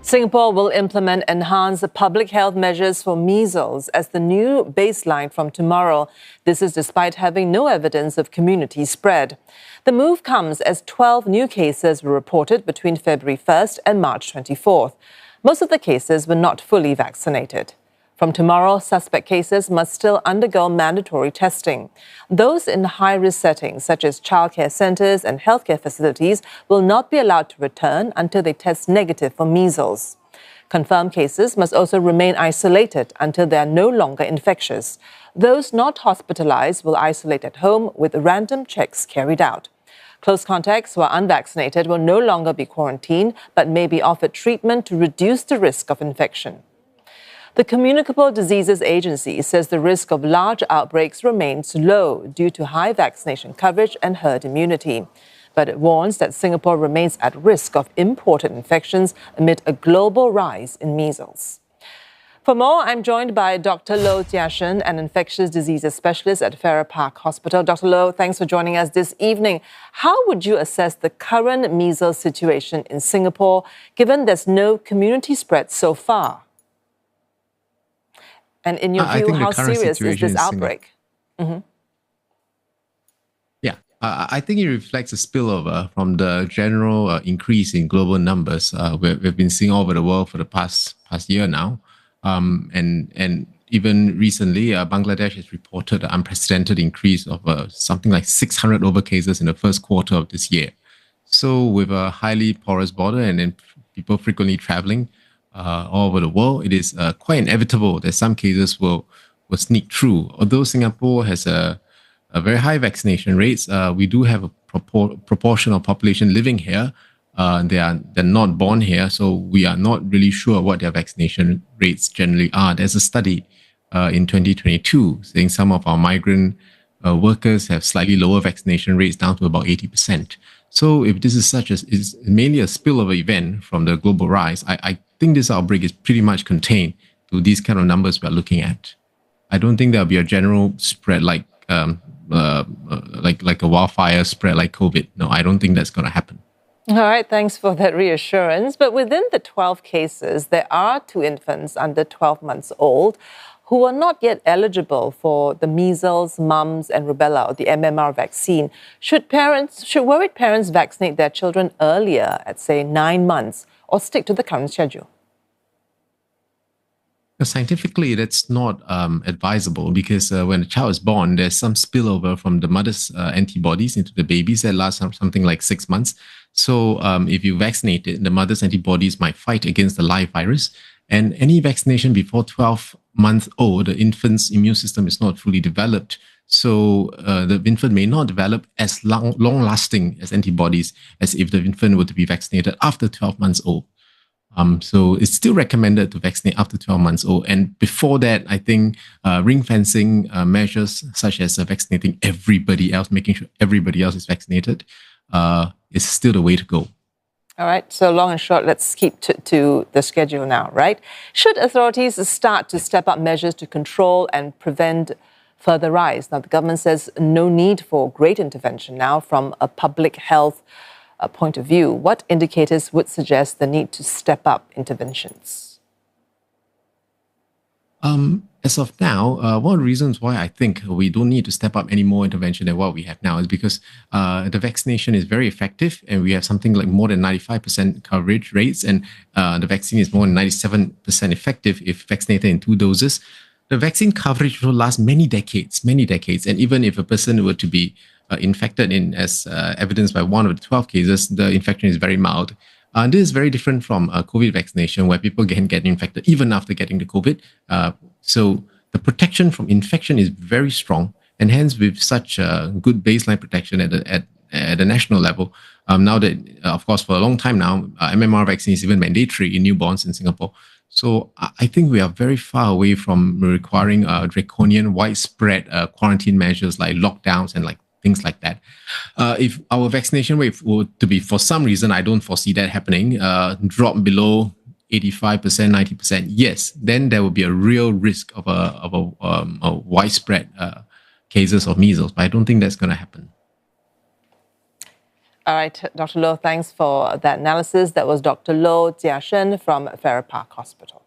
Singapore will implement enhanced public health measures for measles as the new baseline from tomorrow. This is despite having no evidence of community spread. The move comes as 12 new cases were reported between February 1st and March 24th. Most of the cases were not fully vaccinated. From tomorrow, suspect cases must still undergo mandatory testing. Those in high-risk settings, such as childcare centres and healthcare facilities, will not be allowed to return until they test negative for measles. Confirmed cases must also remain isolated until they are no longer infectious. Those not hospitalised will isolate at home with random checks carried out. Close contacts who are unvaccinated will no longer be quarantined, but may be offered treatment to reduce the risk of infection. The Communicable Diseases Agency says the risk of large outbreaks remains low due to high vaccination coverage and herd immunity. But it warns that Singapore remains at risk of imported infections amid a global rise in measles. For more, I'm joined by Dr. Loh Jiashen, an infectious diseases specialist at Farrer Park Hospital. Dr. Loh, thanks for joining us this evening. How would you assess the current measles situation in Singapore, given there's no community spread so far? And in your view, how serious is this outbreak? I think it reflects a spillover from the general increase in global numbers we've been seeing all over the world for the past year now. And even recently, Bangladesh has reported an unprecedented increase of something like 600 over cases in the first quarter of this year. So with a highly porous border and then people frequently traveling all over the world, it is quite inevitable that some cases will sneak through. Although Singapore has a very high vaccination rates, we do have a proportion of population living here. They're not born here, so we are not really sure what their vaccination rates generally are. There's a study in 2022 saying some of our migrant workers have slightly lower vaccination rates, down to about 80%. So if this is mainly a spillover event from the global rise, I think this outbreak is pretty much contained to these kind of numbers we're looking at. I don't think there'll be a general spread like a wildfire spread like COVID. No, I don't think that's going to happen. All right, thanks for that reassurance. But within the 12 cases, there are 2 infants under 12 months old who are not yet eligible for the measles, mumps, and rubella, or the MMR vaccine. Should worried parents vaccinate their children earlier, at say 9 months, or stick to the current schedule? Scientifically, that's not advisable because when a child is born, there's some spillover from the mother's antibodies into the babies that last something like 6 months. So if you vaccinate it, the mother's antibodies might fight against the live virus. And any vaccination before 12 months old, the infant's immune system is not fully developed. So the infant may not develop as long-lasting as antibodies as if the infant were to be vaccinated after 12 months old. So it's still recommended to vaccinate after 12 months old. And before that, I think ring fencing measures such as vaccinating everybody else, making sure everybody else is vaccinated, is still the way to go. All right, so long and short, let's keep to the schedule now, right? Should authorities start to step up measures to control and prevent further rise? Now, the government says no need for great intervention now from a public health point of view. What indicators would suggest the need to step up interventions? As of now, one of the reasons why I think we don't need to step up any more intervention than what we have now is because the vaccination is very effective and we have something like more than 95% coverage rates, and the vaccine is more than 97% effective if vaccinated in 2 doses. The vaccine coverage will last many decades. And even if a person were to be infected as evidenced by one of the 12 cases, the infection is very mild. This is very different from COVID vaccination, where people can get infected even after getting the COVID. So the protection from infection is very strong, and hence with such a good baseline protection at the national level, now that, of course, for a long time now, MMR vaccine is even mandatory in newborns in Singapore. So I think we are very far away from requiring draconian, widespread quarantine measures like lockdowns and like things like that. If our vaccination rate were to be, for some reason, I don't foresee that happening, drop below 85%, 90%, yes, then there will be a real risk of a widespread cases of measles. But I don't think that's going to happen. All right, Dr. Loh, thanks for that analysis. That was Dr. Loh Jiashen from Farrer Park Hospital.